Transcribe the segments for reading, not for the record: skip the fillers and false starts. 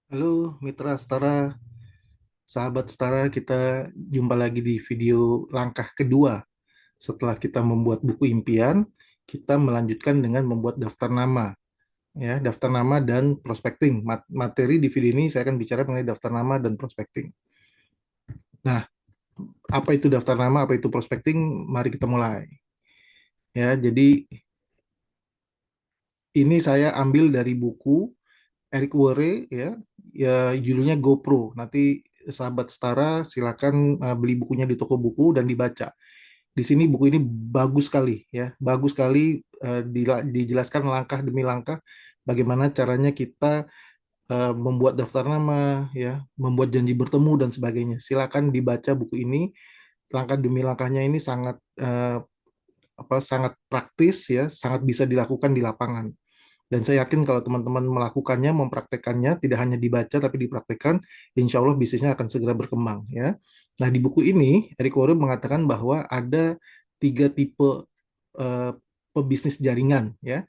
Halo Mitra Setara, sahabat Setara, kita jumpa lagi di video langkah kedua. Setelah kita membuat buku impian, kita melanjutkan dengan membuat daftar nama. Ya, daftar nama dan prospecting. Materi di video ini saya akan bicara mengenai daftar nama dan prospecting. Nah, apa itu daftar nama, apa itu prospecting? Mari kita mulai. Ya, jadi ini saya ambil dari buku Eric Worre, ya judulnya GoPro. Nanti sahabat Setara silakan beli bukunya di toko buku dan dibaca. Di sini buku ini bagus sekali, ya, bagus sekali, dijelaskan langkah demi langkah bagaimana caranya kita membuat daftar nama, ya, membuat janji bertemu dan sebagainya. Silakan dibaca buku ini, langkah demi langkahnya ini sangat sangat praktis, ya, sangat bisa dilakukan di lapangan. Dan saya yakin kalau teman-teman melakukannya, mempraktekannya, tidak hanya dibaca tapi dipraktekkan, insya Allah bisnisnya akan segera berkembang, ya. Nah, di buku ini Eric Worre mengatakan bahwa ada tiga tipe eh, pebisnis jaringan, ya,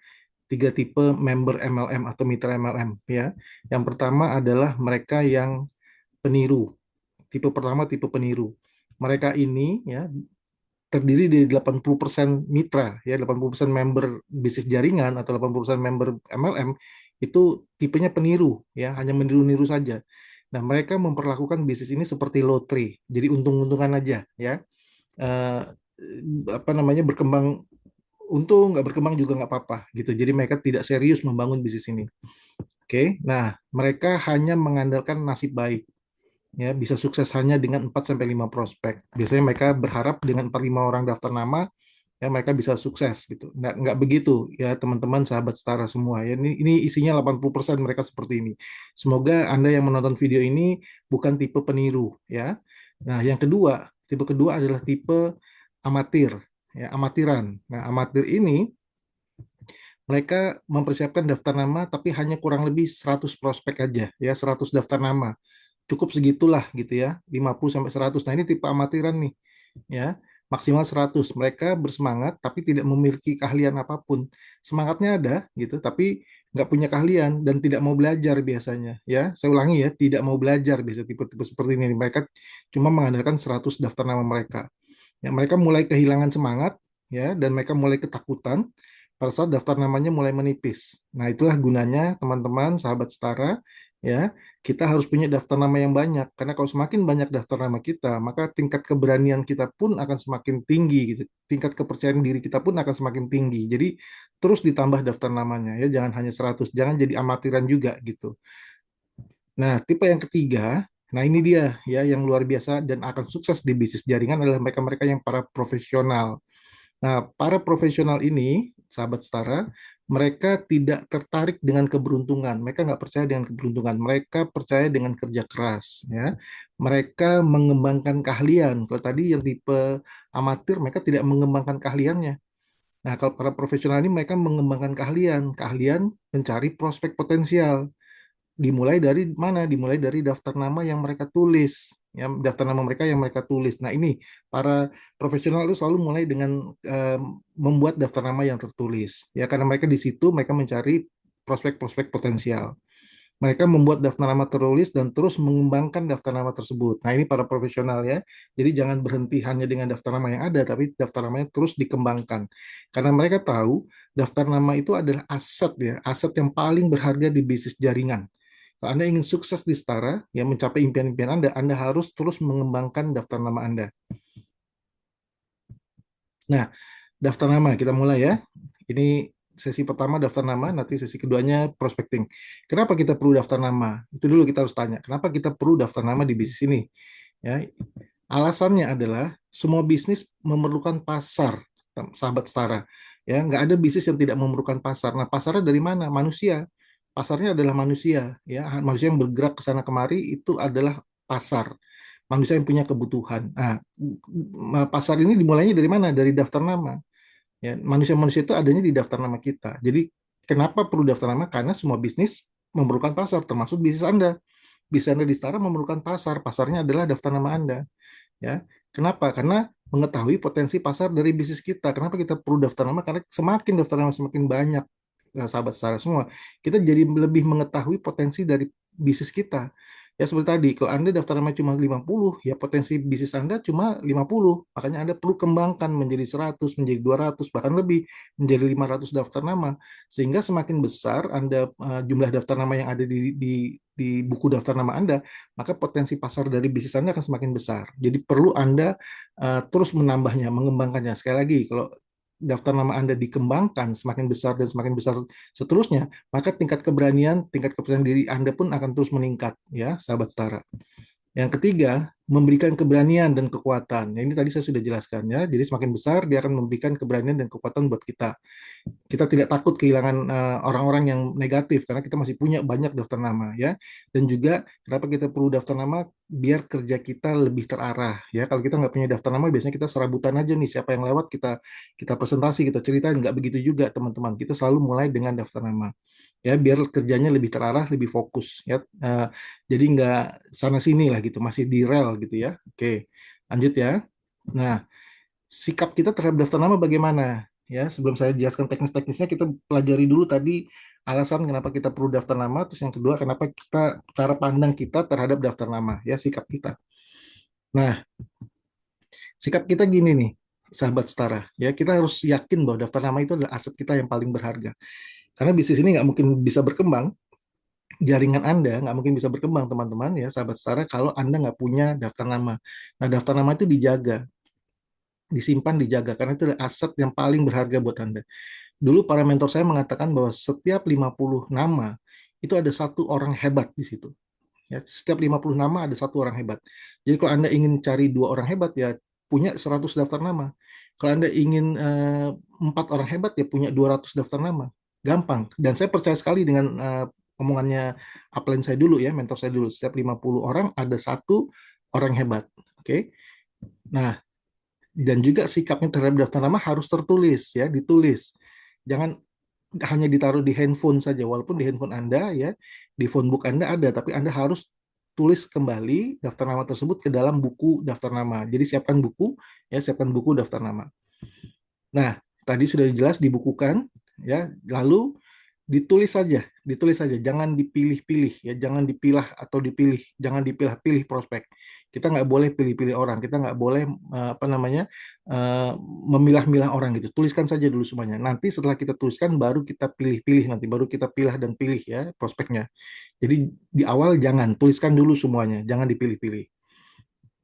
tiga tipe member MLM atau mitra MLM, ya. Yang pertama adalah mereka yang peniru. Tipe pertama tipe peniru. Mereka ini, ya, terdiri dari 80% mitra, ya, 80% member bisnis jaringan atau 80% member MLM itu tipenya peniru, ya, hanya meniru-niru saja. Nah, mereka memperlakukan bisnis ini seperti lotre, jadi untung-untungan aja, ya. Eh, apa namanya, berkembang untung, nggak berkembang juga nggak apa-apa gitu. Jadi mereka tidak serius membangun bisnis ini. Oke, nah mereka hanya mengandalkan nasib baik, ya, bisa sukses hanya dengan 4 sampai 5 prospek. Biasanya mereka berharap dengan 4 5 orang daftar nama, ya, mereka bisa sukses gitu. Nggak begitu, ya, teman-teman sahabat Setara semua, ya. Ini isinya 80% mereka seperti ini. Semoga Anda yang menonton video ini bukan tipe peniru, ya. Nah, yang kedua, tipe kedua adalah tipe amatir, ya, amatiran. Nah, amatir ini mereka mempersiapkan daftar nama tapi hanya kurang lebih 100 prospek aja, ya, 100 daftar nama. Cukup segitulah gitu, ya, 50 sampai 100. Nah, ini tipe amatiran nih, ya. Maksimal 100. Mereka bersemangat tapi tidak memiliki keahlian apapun. Semangatnya ada gitu tapi nggak punya keahlian dan tidak mau belajar biasanya, ya. Saya ulangi, ya, tidak mau belajar biasa tipe-tipe seperti ini. Mereka cuma mengandalkan 100 daftar nama mereka. Ya, mereka mulai kehilangan semangat, ya, dan mereka mulai ketakutan pada saat daftar namanya mulai menipis. Nah, itulah gunanya teman-teman, sahabat Setara, ya, kita harus punya daftar nama yang banyak. Karena kalau semakin banyak daftar nama kita, maka tingkat keberanian kita pun akan semakin tinggi gitu. Tingkat kepercayaan diri kita pun akan semakin tinggi. Jadi terus ditambah daftar namanya, ya, jangan hanya 100, jangan jadi amatiran juga gitu. Nah, tipe yang ketiga, nah ini dia, ya, yang luar biasa dan akan sukses di bisnis jaringan adalah mereka-mereka yang para profesional. Nah, para profesional ini, sahabat Setara, mereka tidak tertarik dengan keberuntungan. Mereka nggak percaya dengan keberuntungan. Mereka percaya dengan kerja keras, ya. Mereka mengembangkan keahlian. Kalau tadi yang tipe amatir, mereka tidak mengembangkan keahliannya. Nah, kalau para profesional ini mereka mengembangkan keahlian, keahlian mencari prospek potensial. Dimulai dari mana? Dimulai dari daftar nama yang mereka tulis, ya, daftar nama mereka yang mereka tulis. Nah, ini para profesional itu selalu mulai dengan membuat daftar nama yang tertulis, ya, karena mereka di situ mereka mencari prospek-prospek potensial. Mereka membuat daftar nama tertulis dan terus mengembangkan daftar nama tersebut. Nah, ini para profesional, ya. Jadi jangan berhenti hanya dengan daftar nama yang ada, tapi daftar namanya terus dikembangkan. Karena mereka tahu daftar nama itu adalah aset, ya, aset yang paling berharga di bisnis jaringan. Kalau Anda ingin sukses di Setara, ya, mencapai impian-impian Anda, Anda harus terus mengembangkan daftar nama Anda. Nah, daftar nama kita mulai, ya. Ini sesi pertama daftar nama, nanti sesi keduanya prospecting. Kenapa kita perlu daftar nama? Itu dulu kita harus tanya. Kenapa kita perlu daftar nama di bisnis ini? Ya, alasannya adalah semua bisnis memerlukan pasar, sahabat Setara. Ya, nggak ada bisnis yang tidak memerlukan pasar. Nah, pasarnya dari mana? Manusia. Pasarnya adalah manusia, ya. Manusia yang bergerak ke sana kemari itu adalah pasar. Manusia yang punya kebutuhan. Nah, pasar ini dimulainya dari mana? Dari daftar nama. Ya, manusia-manusia itu adanya di daftar nama kita. Jadi, kenapa perlu daftar nama? Karena semua bisnis memerlukan pasar, termasuk bisnis Anda. Bisnis Anda di Setara memerlukan pasar. Pasarnya adalah daftar nama Anda. Ya, kenapa? Karena mengetahui potensi pasar dari bisnis kita. Kenapa kita perlu daftar nama? Karena semakin daftar nama semakin banyak, sahabat setara semua, kita jadi lebih mengetahui potensi dari bisnis kita. Ya seperti tadi, kalau Anda daftar nama cuma 50, ya potensi bisnis Anda cuma 50. Makanya Anda perlu kembangkan menjadi 100, menjadi 200, bahkan lebih, menjadi 500 daftar nama. Sehingga semakin besar jumlah daftar nama yang ada di buku daftar nama Anda, maka potensi pasar dari bisnis Anda akan semakin besar. Jadi perlu Anda terus menambahnya, mengembangkannya. Sekali lagi, kalau daftar nama Anda dikembangkan semakin besar dan semakin besar seterusnya, maka tingkat keberanian, tingkat kepercayaan diri Anda pun akan terus meningkat, ya, sahabat setara. Yang ketiga, memberikan keberanian dan kekuatan. Ini tadi saya sudah jelaskan ya. Jadi semakin besar dia akan memberikan keberanian dan kekuatan buat kita. Kita tidak takut kehilangan orang-orang yang negatif karena kita masih punya banyak daftar nama ya. Dan juga kenapa kita perlu daftar nama, biar kerja kita lebih terarah ya. Kalau kita nggak punya daftar nama, biasanya kita serabutan aja nih, siapa yang lewat kita kita presentasi, kita ceritain. Nggak begitu juga teman-teman, kita selalu mulai dengan daftar nama ya, biar kerjanya lebih terarah, lebih fokus ya. Jadi nggak sana sini lah gitu, masih di rel gitu ya. Oke, lanjut ya. Nah, sikap kita terhadap daftar nama bagaimana? Ya, sebelum saya jelaskan teknis-teknisnya, kita pelajari dulu tadi alasan kenapa kita perlu daftar nama, terus yang kedua kenapa kita, cara pandang kita terhadap daftar nama, ya, sikap kita. Nah, sikap kita gini nih, sahabat setara, ya, kita harus yakin bahwa daftar nama itu adalah aset kita yang paling berharga. Karena bisnis ini nggak mungkin bisa berkembang, jaringan Anda nggak mungkin bisa berkembang, teman-teman, ya, sahabat setara, kalau Anda nggak punya daftar nama. Nah, daftar nama itu dijaga, disimpan, dijaga, karena itu adalah aset yang paling berharga buat Anda. Dulu para mentor saya mengatakan bahwa setiap 50 nama itu ada satu orang hebat di situ. Ya, setiap 50 nama ada satu orang hebat. Jadi kalau Anda ingin cari dua orang hebat, ya punya 100 daftar nama. Kalau Anda ingin empat orang hebat, ya punya 200 daftar nama. Gampang. Dan saya percaya sekali dengan omongannya upline saya dulu ya, mentor saya dulu. Setiap 50 orang ada satu orang hebat. Oke. Nah, dan juga sikapnya terhadap daftar nama harus tertulis ya, ditulis. Jangan hanya ditaruh di handphone saja, walaupun di handphone Anda ya, di phonebook Anda ada, tapi Anda harus tulis kembali daftar nama tersebut ke dalam buku daftar nama. Jadi siapkan buku ya, siapkan buku daftar nama. Nah, tadi sudah jelas dibukukan ya, lalu ditulis saja, jangan dipilih-pilih ya, jangan dipilah atau dipilih, jangan dipilah-pilih prospek. Kita nggak boleh pilih-pilih orang, kita nggak boleh apa namanya memilah-milah orang gitu. Tuliskan saja dulu semuanya. Nanti setelah kita tuliskan, baru kita pilih-pilih, nanti baru kita pilih dan pilih ya prospeknya. Jadi di awal jangan, tuliskan dulu semuanya, jangan dipilih-pilih.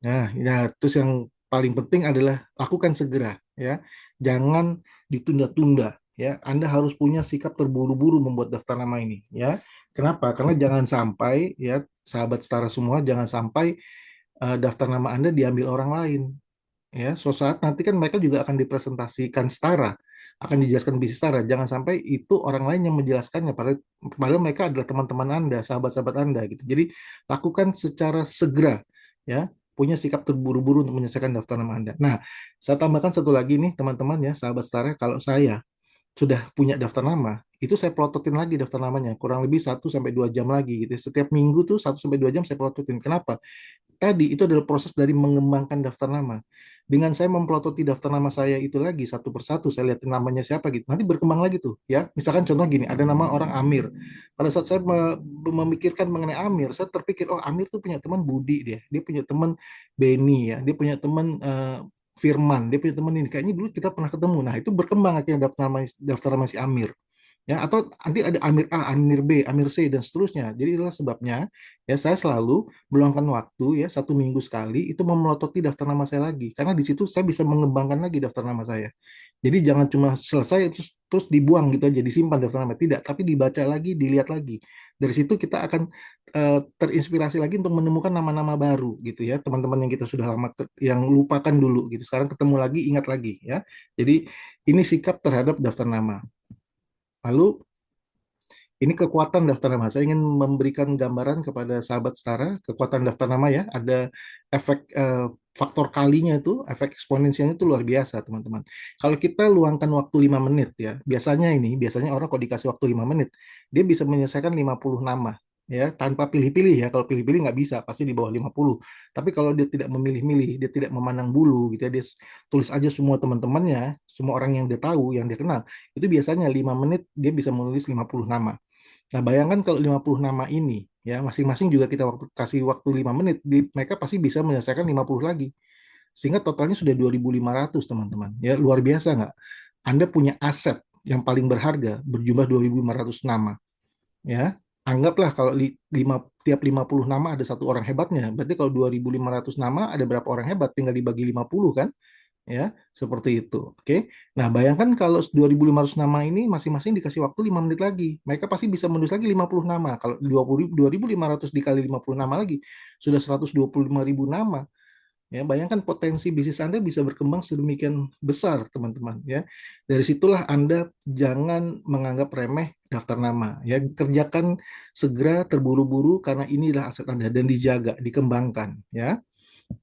Nah, ya, terus yang paling penting adalah lakukan segera ya. Jangan ditunda-tunda ya. Anda harus punya sikap terburu-buru membuat daftar nama ini ya. Kenapa? Karena jangan sampai ya, sahabat setara semua, jangan sampai daftar nama Anda diambil orang lain ya. Suatu saat nanti kan mereka juga akan dipresentasikan setara, akan dijelaskan bisnis setara. Jangan sampai itu orang lain yang menjelaskannya, padahal mereka adalah teman-teman Anda, sahabat-sahabat Anda gitu. Jadi lakukan secara segera ya, punya sikap terburu-buru untuk menyelesaikan daftar nama Anda. Nah, saya tambahkan satu lagi nih teman-teman ya, sahabat setara, kalau saya sudah punya daftar nama, itu saya plototin lagi daftar namanya, kurang lebih 1 sampai 2 jam lagi gitu. Setiap minggu tuh 1 sampai 2 jam saya plototin. Kenapa? Tadi itu adalah proses dari mengembangkan daftar nama. Dengan saya memplototi daftar nama saya itu lagi satu persatu, saya lihat namanya siapa gitu. Nanti berkembang lagi tuh, ya. Misalkan contoh gini, ada nama orang Amir. Pada saat saya memikirkan mengenai Amir, saya terpikir, oh Amir tuh punya teman Budi dia. Dia punya teman Benny ya. Dia punya teman Firman. Dia punya teman ini. Kayaknya dulu kita pernah ketemu. Nah, itu berkembang akhirnya daftar nama si Amir ya, atau nanti ada Amir A, Amir B, Amir C dan seterusnya. Jadi itulah sebabnya ya saya selalu meluangkan waktu ya 1 minggu sekali itu memelototi daftar nama saya lagi, karena di situ saya bisa mengembangkan lagi daftar nama saya. Jadi jangan cuma selesai terus dibuang gitu aja, disimpan daftar nama, tidak, tapi dibaca lagi, dilihat lagi. Dari situ kita akan terinspirasi lagi untuk menemukan nama-nama baru gitu ya, teman-teman yang kita sudah lama yang lupakan dulu gitu, sekarang ketemu lagi, ingat lagi ya. Jadi ini sikap terhadap daftar nama. Lalu ini kekuatan daftar nama. Saya ingin memberikan gambaran kepada sahabat setara, kekuatan daftar nama ya. Ada efek faktor kalinya itu, efek eksponensialnya itu luar biasa, teman-teman. Kalau kita luangkan waktu 5 menit ya, biasanya orang kalau dikasih waktu 5 menit, dia bisa menyelesaikan 50 nama. ya, tanpa pilih-pilih ya. Kalau pilih-pilih nggak bisa, pasti di bawah 50. Tapi kalau dia tidak memilih-milih, dia tidak memandang bulu gitu ya, dia tulis aja semua teman-temannya, semua orang yang dia tahu, yang dia kenal, itu biasanya 5 menit dia bisa menulis 50 nama. Nah, bayangkan kalau 50 nama ini, ya, masing-masing juga kita kasih waktu 5 menit, mereka pasti bisa menyelesaikan 50 lagi. Sehingga totalnya sudah 2.500 teman-teman. Ya, luar biasa nggak? Anda punya aset yang paling berharga berjumlah 2.500 nama. Ya, anggaplah kalau tiap 50 nama ada satu orang hebatnya. Berarti kalau 2.500 nama ada berapa orang hebat? Tinggal dibagi 50 kan? Ya, seperti itu. Oke. Nah, bayangkan kalau 2.500 nama ini masing-masing dikasih waktu 5 menit lagi. Mereka pasti bisa menulis lagi 50 nama. Kalau 2.500 dikali 50 nama lagi, sudah 125.000 nama. Ya, bayangkan potensi bisnis Anda bisa berkembang sedemikian besar, teman-teman. Ya, dari situlah Anda jangan menganggap remeh daftar nama. Ya, kerjakan segera, terburu-buru karena inilah aset Anda dan dijaga, dikembangkan. Ya,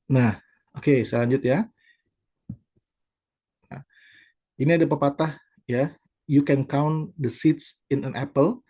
nah, oke, selanjut ya. Nah, ini ada pepatah ya, you can count the seeds in an apple,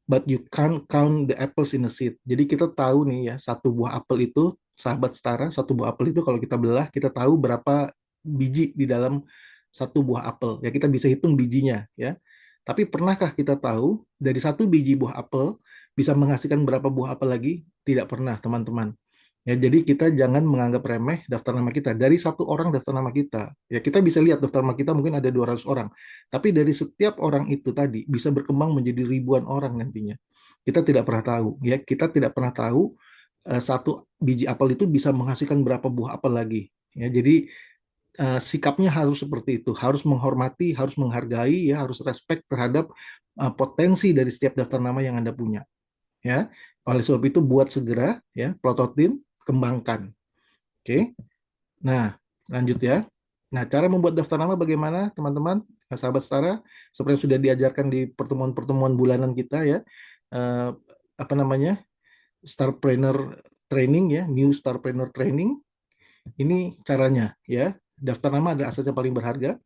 but you can't count the apples in a seed. Jadi kita tahu nih ya, satu buah apel itu, sahabat setara, satu buah apel itu kalau kita belah, kita tahu berapa biji di dalam satu buah apel. Ya kita bisa hitung bijinya ya. Tapi pernahkah kita tahu dari satu biji buah apel bisa menghasilkan berapa buah apel lagi? Tidak pernah, teman-teman. Ya, jadi kita jangan menganggap remeh daftar nama kita. Dari satu orang daftar nama kita, ya kita bisa lihat daftar nama kita mungkin ada 200 orang. Tapi dari setiap orang itu tadi bisa berkembang menjadi ribuan orang nantinya. Kita tidak pernah tahu, ya kita tidak pernah tahu satu biji apel itu bisa menghasilkan berapa buah apel lagi. Ya, jadi sikapnya harus seperti itu, harus menghormati, harus menghargai, ya harus respect terhadap potensi dari setiap daftar nama yang Anda punya. Ya, oleh sebab itu buat segera, ya prototip, kembangkan. Oke, nah lanjut ya. Nah, cara membuat daftar nama bagaimana, teman-teman, sahabat setara, seperti yang sudah diajarkan di pertemuan-pertemuan bulanan kita ya, eh, apa namanya, Starpreneur Training ya, New Starpreneur Training. Ini caranya ya. Daftar nama adalah aset yang paling berharga.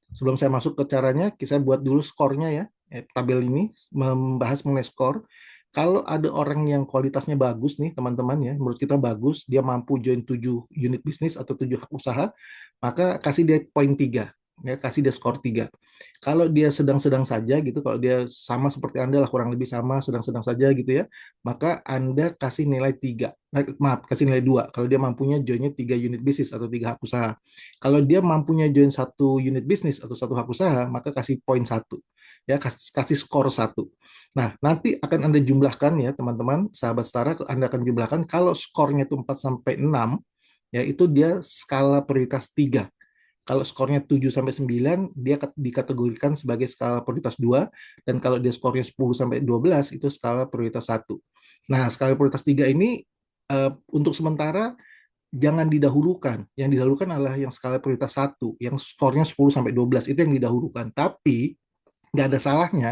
Sebelum saya masuk ke caranya, kita buat dulu skornya ya. Tabel ini membahas mengenai skor. Kalau ada orang yang kualitasnya bagus nih, teman-teman ya, menurut kita bagus, dia mampu join 7 unit bisnis atau 7 usaha, maka kasih dia poin 3, ya, kasih dia skor 3. Kalau dia sedang-sedang saja gitu, kalau dia sama seperti Anda lah, kurang lebih sama, sedang-sedang saja gitu ya, maka Anda kasih nilai 3. Maaf, kasih nilai 2. Kalau dia mampunya joinnya 3 unit bisnis atau 3 hak usaha. Kalau dia mampunya join satu unit bisnis atau satu hak usaha, maka kasih poin 1. Ya, kasih skor 1. Nah, nanti akan Anda jumlahkan ya, teman-teman, sahabat setara, Anda akan jumlahkan kalau skornya itu 4 sampai 6, ya itu dia skala prioritas 3. Kalau skornya 7 sampai 9, dia dikategorikan sebagai skala prioritas 2, dan kalau dia skornya 10 sampai 12, itu skala prioritas 1. Nah, skala prioritas 3 ini untuk sementara jangan didahulukan. Yang didahulukan adalah yang skala prioritas 1, yang skornya 10 sampai 12 itu yang didahulukan. Tapi nggak ada salahnya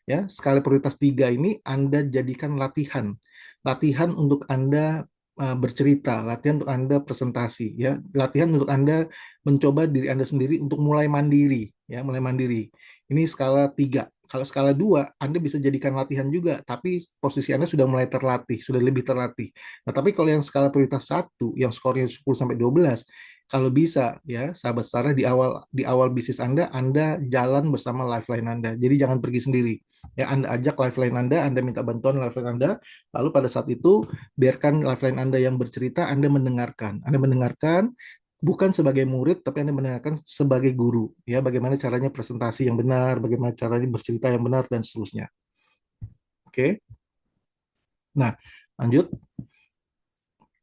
ya, skala prioritas 3 ini Anda jadikan latihan. Latihan untuk Anda bercerita, latihan untuk Anda presentasi, ya, latihan untuk Anda mencoba diri Anda sendiri untuk mulai mandiri, ya, mulai mandiri. Ini skala 3. Kalau skala 2, Anda bisa jadikan latihan juga, tapi posisi Anda sudah mulai terlatih, sudah lebih terlatih. Nah, tapi kalau yang skala prioritas 1, yang skornya 10 sampai 12, kalau bisa ya, sahabat Sarah, di awal bisnis Anda jalan bersama lifeline Anda. Jadi jangan pergi sendiri. Ya, Anda ajak lifeline Anda minta bantuan lifeline Anda, lalu pada saat itu biarkan lifeline Anda yang bercerita, Anda mendengarkan. Anda mendengarkan bukan sebagai murid, tapi Anda mendengarkan sebagai guru. Ya, bagaimana caranya presentasi yang benar, bagaimana caranya bercerita yang benar dan seterusnya. Oke. Nah, lanjut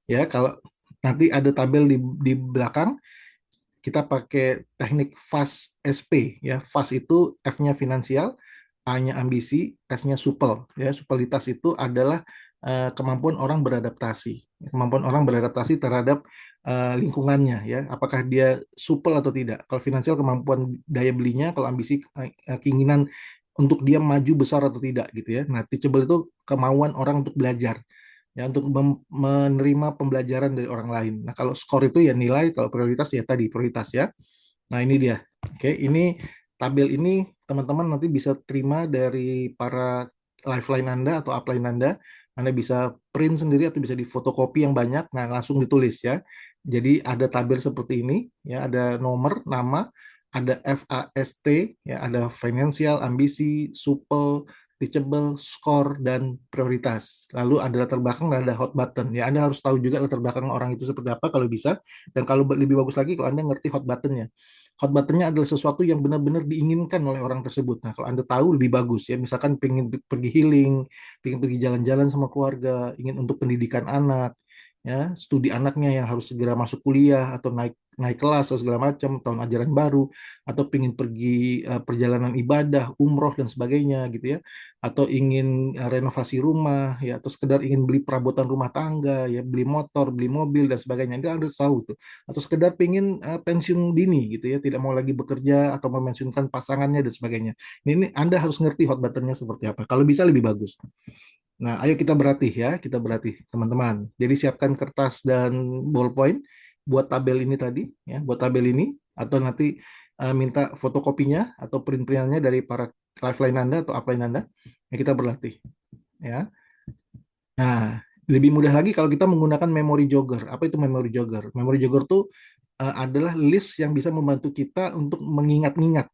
ya, kalau nanti ada tabel di belakang, kita pakai teknik FAST SP ya. FAST itu F-nya finansial, A-nya ambisi, S-nya supel ya. Supelitas itu adalah kemampuan orang beradaptasi. Kemampuan orang beradaptasi terhadap lingkungannya ya. Apakah dia supel atau tidak. Kalau finansial kemampuan daya belinya, kalau ambisi keinginan untuk dia maju besar atau tidak gitu ya. Nah, teachable itu kemauan orang untuk belajar ya, untuk menerima pembelajaran dari orang lain. Nah, kalau skor itu ya nilai, kalau prioritas ya tadi prioritas ya. Nah, ini dia. Oke, ini tabel ini teman-teman nanti bisa terima dari para lifeline Anda atau upline Anda bisa print sendiri atau bisa difotokopi yang banyak, nah langsung ditulis ya. Jadi ada tabel seperti ini, ya ada nomor, nama, ada FAST, ya ada financial, ambisi, supel, teachable, score, dan prioritas. Lalu ada latar belakang dan ada hot button. Ya, Anda harus tahu juga latar belakang orang itu seperti apa kalau bisa. Dan kalau lebih bagus lagi kalau Anda ngerti hot buttonnya. Hot buttonnya adalah sesuatu yang benar-benar diinginkan oleh orang tersebut. Nah, kalau Anda tahu lebih bagus ya. Misalkan pengen pergi healing, pengen pergi jalan-jalan sama keluarga, ingin untuk pendidikan anak, ya, studi anaknya yang harus segera masuk kuliah atau naik naik kelas atau segala macam tahun ajaran baru, atau ingin pergi perjalanan ibadah, umroh dan sebagainya gitu ya, atau ingin renovasi rumah ya, atau sekedar ingin beli perabotan rumah tangga ya, beli motor, beli mobil dan sebagainya. Dia harus tahu tuh. Atau sekedar pengen pensiun dini gitu ya, tidak mau lagi bekerja atau memensiunkan pasangannya dan sebagainya. Ini Anda harus ngerti hot buttonnya seperti apa. Kalau bisa lebih bagus. Nah, ayo kita berlatih ya, kita berlatih teman-teman. Jadi siapkan kertas dan ballpoint buat tabel ini tadi, ya, buat tabel ini, atau nanti minta fotokopinya atau print-printannya dari para lifeline Anda atau upline Anda. Ya, kita berlatih, ya. Nah, lebih mudah lagi kalau kita menggunakan memory jogger. Apa itu memory jogger? Memory jogger itu adalah list yang bisa membantu kita untuk mengingat-ingat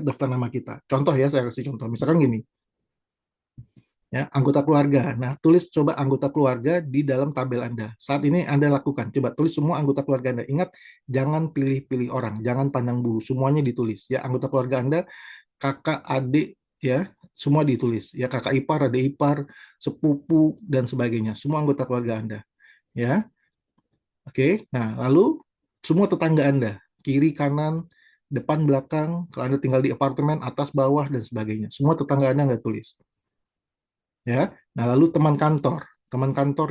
daftar nama kita. Contoh ya, saya kasih contoh. Misalkan gini, ya, anggota keluarga. Nah, tulis coba anggota keluarga di dalam tabel Anda. Saat ini Anda lakukan, coba tulis semua anggota keluarga Anda. Ingat, jangan pilih-pilih orang, jangan pandang bulu, semuanya ditulis. Ya, anggota keluarga Anda, kakak, adik, ya, semua ditulis. Ya, kakak ipar, adik ipar, sepupu dan sebagainya. Semua anggota keluarga Anda. Ya, oke. Nah, lalu semua tetangga Anda, kiri, kanan, depan, belakang, kalau Anda tinggal di apartemen, atas, bawah dan sebagainya. Semua tetangga Anda nggak tulis. Ya. Nah, lalu teman kantor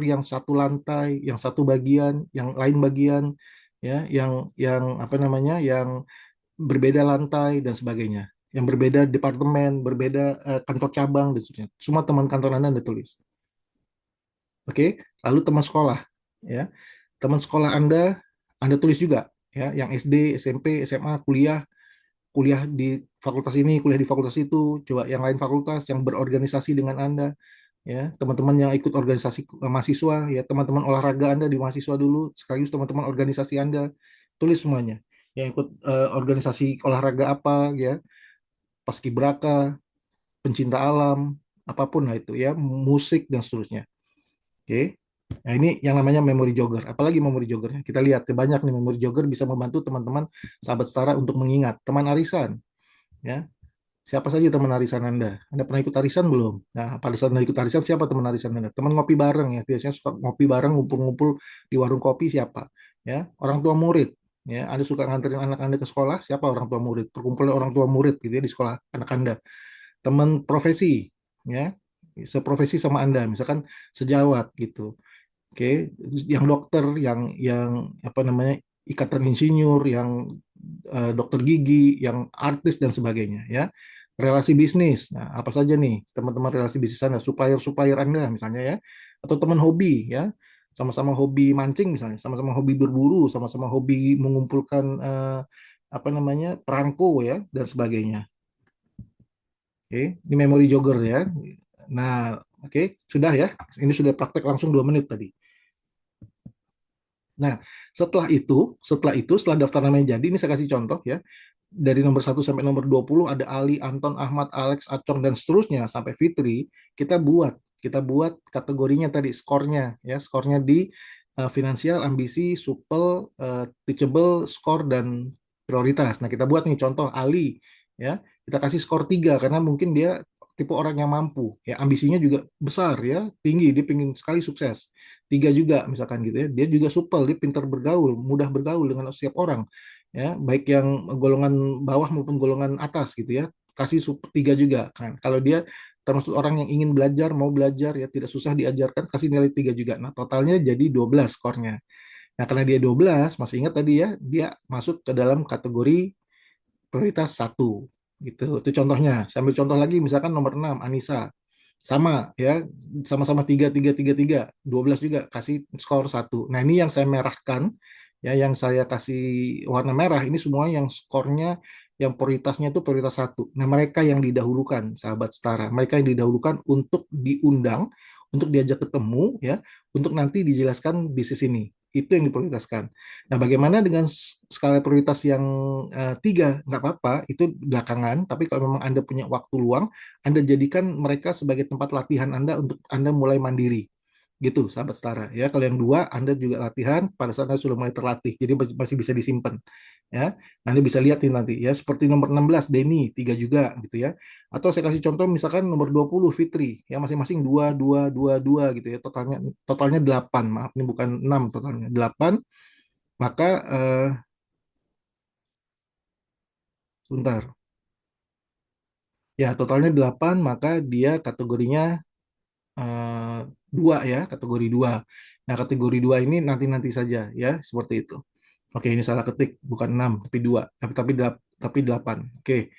yang satu lantai, yang satu bagian, yang lain bagian, ya, yang apa namanya, yang berbeda lantai dan sebagainya, yang berbeda departemen, berbeda kantor cabang dan sebagainya. Semua teman kantor Anda tulis. Oke, lalu teman sekolah, ya, teman sekolah Anda tulis juga, ya, yang SD, SMP, SMA, kuliah, kuliah di fakultas ini, kuliah di fakultas itu, coba yang lain fakultas yang berorganisasi dengan Anda, ya, teman-teman yang ikut organisasi mahasiswa, ya, teman-teman olahraga Anda di mahasiswa dulu, sekaligus teman-teman organisasi Anda, tulis semuanya. Yang ikut organisasi olahraga apa, ya, paskibraka, pencinta alam, apapun lah itu, ya, musik dan seterusnya. Oke. Nah, ini yang namanya memory jogger. Apalagi memory joggernya? Kita lihat, banyak nih memory jogger bisa membantu teman-teman sahabat setara untuk mengingat. Teman arisan, ya. Siapa saja teman arisan Anda? Anda pernah ikut arisan belum? Nah, pada saat Anda ikut arisan, siapa teman arisan Anda? Teman ngopi bareng ya, biasanya suka ngopi bareng, ngumpul-ngumpul di warung kopi siapa? Ya, orang tua murid. Ya, Anda suka nganterin anak Anda ke sekolah, siapa orang tua murid? Perkumpulan orang tua murid gitu ya di sekolah anak Anda. Teman profesi, ya, seprofesi sama Anda, misalkan sejawat gitu. Oke, yang dokter, yang apa namanya, ikatan insinyur, yang dokter gigi, yang artis dan sebagainya, ya. Relasi bisnis, nah apa saja nih teman-teman relasi bisnis Anda, supplier Anda misalnya ya, atau teman hobi ya, sama-sama hobi mancing misalnya, sama-sama hobi berburu, sama-sama hobi mengumpulkan apa namanya, perangko ya dan sebagainya. Oke, ini memory jogger ya. Nah, oke, sudah ya. Ini sudah praktek langsung 2 menit tadi. Nah, setelah daftar namanya jadi, ini saya kasih contoh ya. Dari nomor 1 sampai nomor 20 ada Ali, Anton, Ahmad, Alex, Acong, dan seterusnya sampai Fitri, kita buat kategorinya tadi, skornya ya, skornya di finansial, ambisi, supel, teachable, skor, dan prioritas. Nah, kita buat nih contoh Ali ya, kita kasih skor 3 karena mungkin dia tipe orang yang mampu ya, ambisinya juga besar ya, tinggi, dia pengen sekali sukses. 3 juga misalkan gitu ya, dia juga supel, dia pintar bergaul, mudah bergaul dengan setiap orang ya, baik yang golongan bawah maupun golongan atas gitu ya, kasih 3 juga kan. Kalau dia termasuk orang yang ingin belajar, mau belajar ya, tidak susah diajarkan, kasih nilai 3 juga. Nah, totalnya jadi 12 skornya. Nah, karena dia 12, masih ingat tadi ya, dia masuk ke dalam kategori prioritas 1 gitu. Itu contohnya. Saya ambil contoh lagi, misalkan nomor 6 Anissa. Sama ya, sama-sama 3 3 3 3 12 juga, kasih skor 1. Nah, ini yang saya merahkan ya, yang saya kasih warna merah ini semua yang skornya yang prioritasnya itu prioritas satu. Nah, mereka yang didahulukan, sahabat setara, mereka yang didahulukan untuk diundang, untuk diajak ketemu, ya, untuk nanti dijelaskan bisnis ini. Itu yang diprioritaskan. Nah, bagaimana dengan skala prioritas yang tiga? Nggak apa-apa, itu belakangan. Tapi kalau memang Anda punya waktu luang, Anda jadikan mereka sebagai tempat latihan Anda untuk Anda mulai mandiri. Gitu, sahabat setara. Ya, kalau yang dua, Anda juga latihan pada saat Anda sudah mulai terlatih. Jadi masih bisa disimpan. Ya, Anda bisa lihat nih nanti. Ya, seperti nomor 16, Denny, tiga juga, gitu ya. Atau saya kasih contoh, misalkan nomor 20, Fitri. Ya, masing-masing dua, dua, dua, dua, gitu ya. Totalnya 8. Maaf, ini bukan 6 totalnya. 8. Maka, sebentar. Ya, totalnya 8, maka dia kategorinya eh, 2 ya, kategori 2. Nah, kategori 2 ini nanti-nanti saja ya, seperti itu. Oke, ini salah ketik, bukan 6 tapi 2, tapi 8. Oke.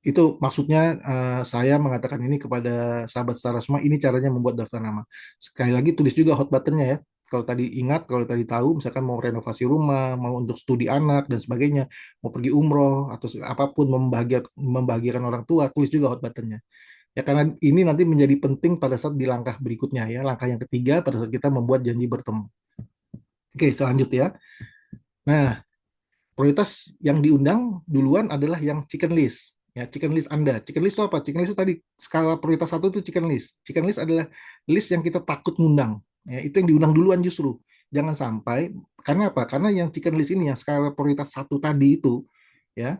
Itu maksudnya saya mengatakan ini kepada sahabat setara semua, ini caranya membuat daftar nama. Sekali lagi tulis juga hot buttonnya ya. Kalau tadi ingat, kalau tadi tahu, misalkan mau renovasi rumah, mau untuk studi anak dan sebagainya, mau pergi umroh atau apapun membahagiakan orang tua, tulis juga hot buttonnya. Ya karena ini nanti menjadi penting pada saat di langkah berikutnya ya, langkah yang ketiga pada saat kita membuat janji bertemu. Oke, selanjutnya. Nah, prioritas yang diundang duluan adalah yang chicken list. Ya, chicken list Anda. Chicken list itu apa? Chicken list itu tadi skala prioritas satu itu chicken list. Chicken list adalah list yang kita takut ngundang. Ya, itu yang diundang duluan justru. Jangan sampai, karena apa? Karena yang chicken list ini yang skala prioritas satu tadi itu, ya,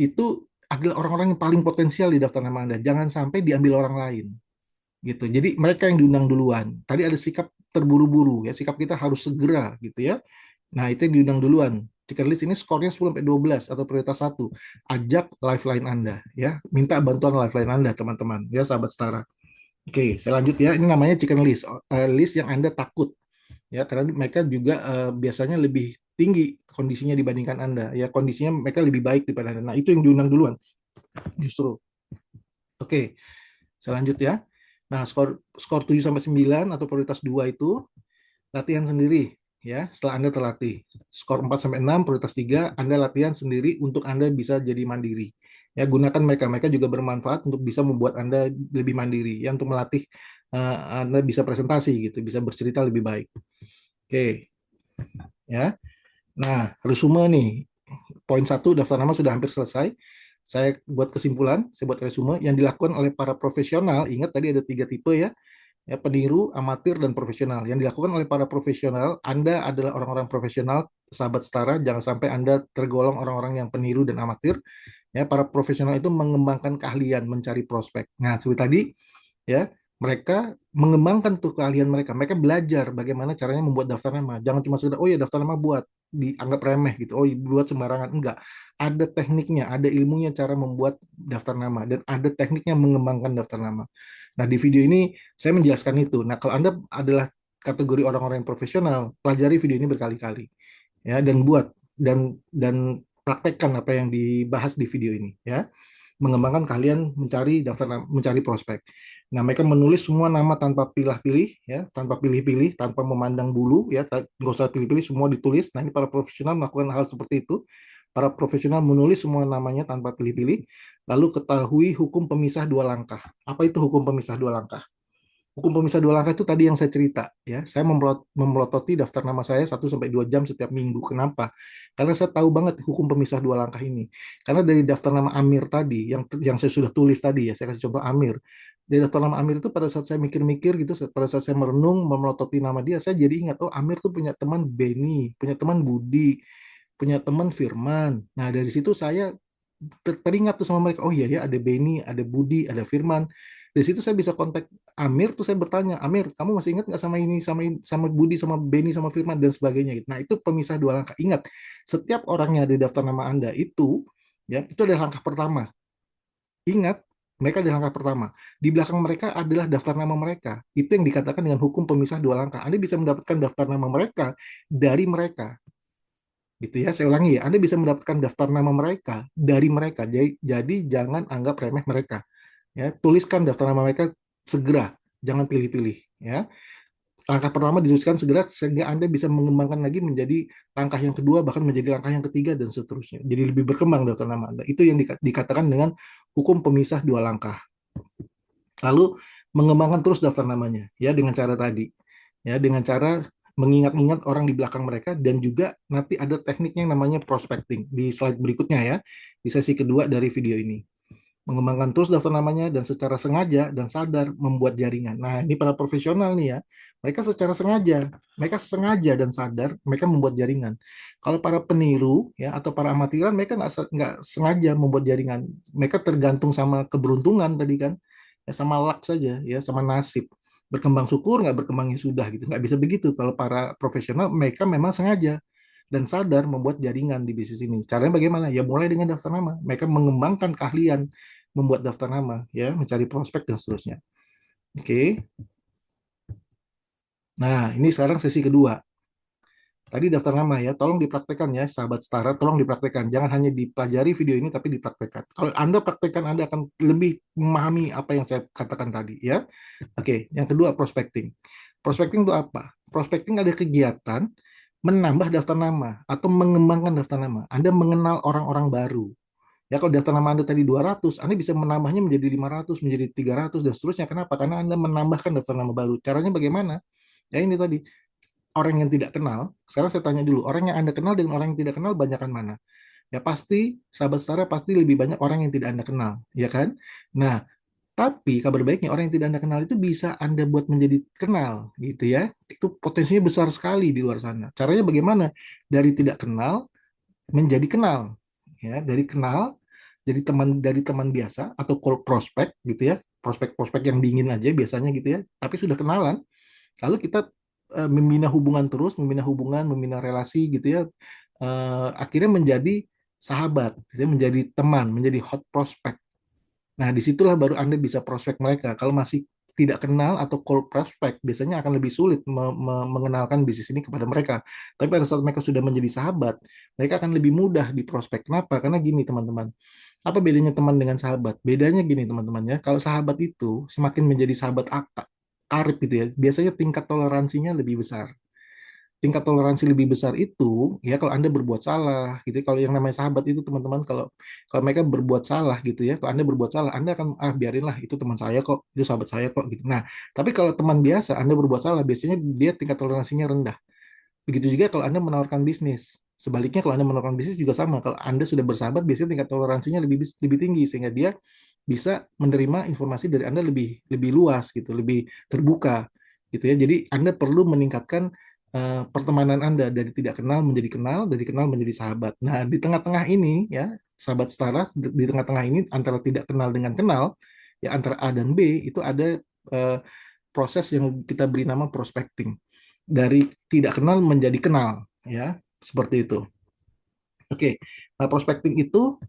itu adalah orang-orang yang paling potensial di daftar nama Anda. Jangan sampai diambil orang lain gitu. Jadi mereka yang diundang duluan. Tadi ada sikap terburu-buru ya, sikap kita harus segera gitu ya. Nah, itu yang diundang duluan. Chicken list ini skornya 10 sampai 12 atau prioritas satu. Ajak lifeline Anda ya, minta bantuan lifeline Anda teman-teman ya, sahabat setara. Oke, saya lanjut ya. Ini namanya chicken list, list yang Anda takut ya, karena mereka juga biasanya lebih tinggi kondisinya dibandingkan Anda ya, kondisinya mereka lebih baik daripada Anda. Nah, itu yang diundang duluan justru. Oke, saya lanjut ya. Nah, skor skor 7 sampai 9 atau prioritas 2 itu latihan sendiri ya, setelah Anda terlatih. Skor 4 sampai 6 prioritas 3 Anda latihan sendiri untuk Anda bisa jadi mandiri. Ya, gunakan mereka. Mereka juga bermanfaat untuk bisa membuat Anda lebih mandiri ya, untuk melatih Anda bisa presentasi gitu, bisa bercerita lebih baik. Oke, ya. Nah, resume nih. Poin satu, daftar nama sudah hampir selesai. Saya buat kesimpulan, saya buat resume yang dilakukan oleh para profesional. Ingat tadi ada tiga tipe ya, peniru, amatir, dan profesional. Yang dilakukan oleh para profesional, Anda adalah orang-orang profesional, sahabat setara, jangan sampai Anda tergolong orang-orang yang peniru dan amatir. Ya, para profesional itu mengembangkan keahlian mencari prospek. Nah, seperti tadi, ya, mereka mengembangkan tuh keahlian mereka. Mereka belajar bagaimana caranya membuat daftar nama. Jangan cuma sekedar, oh ya daftar nama buat, dianggap remeh gitu. Oh, buat sembarangan. Enggak. Ada tekniknya, ada ilmunya cara membuat daftar nama, dan ada tekniknya mengembangkan daftar nama. Nah, di video ini saya menjelaskan itu. Nah, kalau Anda adalah kategori orang-orang yang profesional, pelajari video ini berkali-kali ya, dan dan praktekkan apa yang dibahas di video ini ya. Mengembangkan kalian mencari mencari prospek. Nah, mereka menulis semua nama tanpa pilih-pilih ya, tanpa pilih-pilih, tanpa memandang bulu ya, nggak usah pilih-pilih, semua ditulis. Nah, ini para profesional melakukan hal seperti itu. Para profesional menulis semua namanya tanpa pilih-pilih, lalu ketahui hukum pemisah dua langkah. Apa itu hukum pemisah dua langkah? Hukum pemisah dua langkah itu tadi yang saya cerita ya. Saya memelototi daftar nama saya 1 sampai 2 jam setiap minggu. Kenapa? Karena saya tahu banget hukum pemisah dua langkah ini. Karena dari daftar nama Amir tadi yang saya sudah tulis tadi ya, saya kasih contoh Amir. Dari daftar nama Amir itu pada saat saya mikir-mikir gitu, pada saat saya merenung memelototi nama dia, saya jadi ingat, oh Amir tuh punya teman Benny, punya teman Budi, punya teman Firman. Nah, dari situ saya teringat tuh sama mereka, oh iya ya, ada Benny, ada Budi, ada Firman. Dari situ saya bisa kontak Amir, tuh saya bertanya, Amir, kamu masih ingat nggak sama ini, sama Budi, sama Benny, sama Firman dan sebagainya gitu. Nah, itu pemisah dua langkah. Ingat, setiap orangnya di daftar nama Anda itu ya, itu adalah langkah pertama. Ingat, mereka adalah langkah pertama. Di belakang mereka adalah daftar nama mereka. Itu yang dikatakan dengan hukum pemisah dua langkah. Anda bisa mendapatkan daftar nama mereka dari mereka gitu ya. Saya ulangi ya, Anda bisa mendapatkan daftar nama mereka dari mereka. Jadi jangan anggap remeh mereka. Ya, tuliskan daftar nama mereka segera, jangan pilih-pilih. Ya, Langkah pertama diteruskan segera sehingga Anda bisa mengembangkan lagi menjadi langkah yang kedua, bahkan menjadi langkah yang ketiga, dan seterusnya. Jadi lebih berkembang daftar nama Anda. Itu yang dikatakan dengan hukum pemisah dua langkah. Lalu mengembangkan terus daftar namanya, ya dengan cara tadi. Ya, dengan cara mengingat-ingat orang di belakang mereka, dan juga nanti ada tekniknya yang namanya prospecting di slide berikutnya ya, di sesi kedua dari video ini. Mengembangkan terus daftar namanya dan secara sengaja dan sadar membuat jaringan. Nah, ini para profesional nih ya. Mereka sengaja dan sadar mereka membuat jaringan. Kalau para peniru ya atau para amatiran, mereka nggak sengaja membuat jaringan. Mereka tergantung sama keberuntungan tadi kan, ya sama luck saja ya, sama nasib. Berkembang syukur, nggak berkembang ya sudah gitu. Nggak bisa begitu. Kalau para profesional, mereka memang sengaja dan sadar membuat jaringan di bisnis ini. Caranya bagaimana? Ya mulai dengan daftar nama. Mereka mengembangkan keahlian membuat daftar nama, ya, mencari prospek dan seterusnya. Oke. Nah, ini sekarang sesi kedua. Tadi daftar nama ya, tolong dipraktekkan ya, sahabat setara, tolong dipraktekkan. Jangan hanya dipelajari video ini, tapi dipraktekkan. Kalau Anda praktekkan, Anda akan lebih memahami apa yang saya katakan tadi ya. Oke, yang kedua prospecting. Prospecting itu apa? Prospecting ada kegiatan menambah daftar nama atau mengembangkan daftar nama. Anda mengenal orang-orang baru. Ya, kalau daftar nama Anda tadi 200, Anda bisa menambahnya menjadi 500, menjadi 300, dan seterusnya. Kenapa? Karena Anda menambahkan daftar nama baru. Caranya bagaimana? Ya ini tadi, orang yang tidak kenal, sekarang saya tanya dulu, orang yang Anda kenal dengan orang yang tidak kenal, banyakan mana? Ya pasti, sahabat setara pasti lebih banyak orang yang tidak Anda kenal, ya kan? Nah, tapi kabar baiknya orang yang tidak Anda kenal itu bisa Anda buat menjadi kenal, gitu ya. Itu potensinya besar sekali di luar sana. Caranya bagaimana? Dari tidak kenal menjadi kenal, ya, dari kenal jadi teman biasa atau cold prospect gitu ya, prospek-prospek yang dingin aja biasanya gitu ya, tapi sudah kenalan, lalu kita membina hubungan terus, membina relasi gitu ya, akhirnya menjadi sahabat gitu ya, menjadi teman, menjadi hot prospect. Nah, disitulah baru Anda bisa prospek mereka. Kalau masih tidak kenal atau cold prospect, biasanya akan lebih sulit mengenalkan bisnis ini kepada mereka. Tapi pada saat mereka sudah menjadi sahabat, mereka akan lebih mudah diprospek. Kenapa? Karena gini teman-teman. Apa bedanya teman dengan sahabat? Bedanya gini teman-teman ya. Kalau sahabat itu semakin menjadi sahabat karib gitu ya, biasanya tingkat toleransinya lebih besar. Tingkat toleransi lebih besar itu ya kalau Anda berbuat salah gitu ya. Kalau yang namanya sahabat itu teman-teman, kalau kalau mereka berbuat salah gitu ya, kalau Anda berbuat salah, Anda akan biarinlah, itu teman saya kok, itu sahabat saya kok gitu. Nah, tapi kalau teman biasa Anda berbuat salah, biasanya dia tingkat toleransinya rendah. Begitu juga kalau Anda menawarkan bisnis. Sebaliknya kalau Anda menawarkan bisnis juga sama. Kalau Anda sudah bersahabat, biasanya tingkat toleransinya lebih tinggi sehingga dia bisa menerima informasi dari Anda lebih lebih luas gitu, lebih terbuka gitu ya. Jadi Anda perlu meningkatkan pertemanan Anda dari tidak kenal menjadi kenal, dari kenal menjadi sahabat. Nah, di tengah-tengah ini ya, sahabat setara, di tengah-tengah ini antara tidak kenal dengan kenal, ya antara A dan B itu ada eh, proses yang kita beri nama prospecting. Dari tidak kenal menjadi kenal, ya, seperti itu. Oke, nah prospecting itu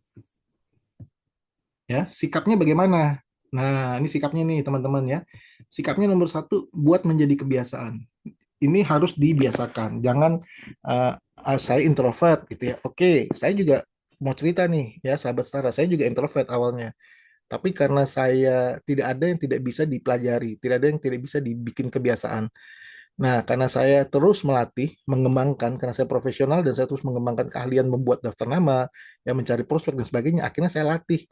ya sikapnya bagaimana? Nah, ini sikapnya nih teman-teman ya. Sikapnya nomor satu, buat menjadi kebiasaan. Ini harus dibiasakan. Jangan saya introvert gitu ya. Oke, saya juga mau cerita nih ya sahabat setara. Saya juga introvert awalnya. Tapi karena saya tidak ada yang tidak bisa dipelajari, tidak ada yang tidak bisa dibikin kebiasaan. Nah, karena saya terus melatih, mengembangkan, karena saya profesional dan saya terus mengembangkan keahlian membuat daftar nama, yang mencari prospek dan sebagainya, akhirnya saya latih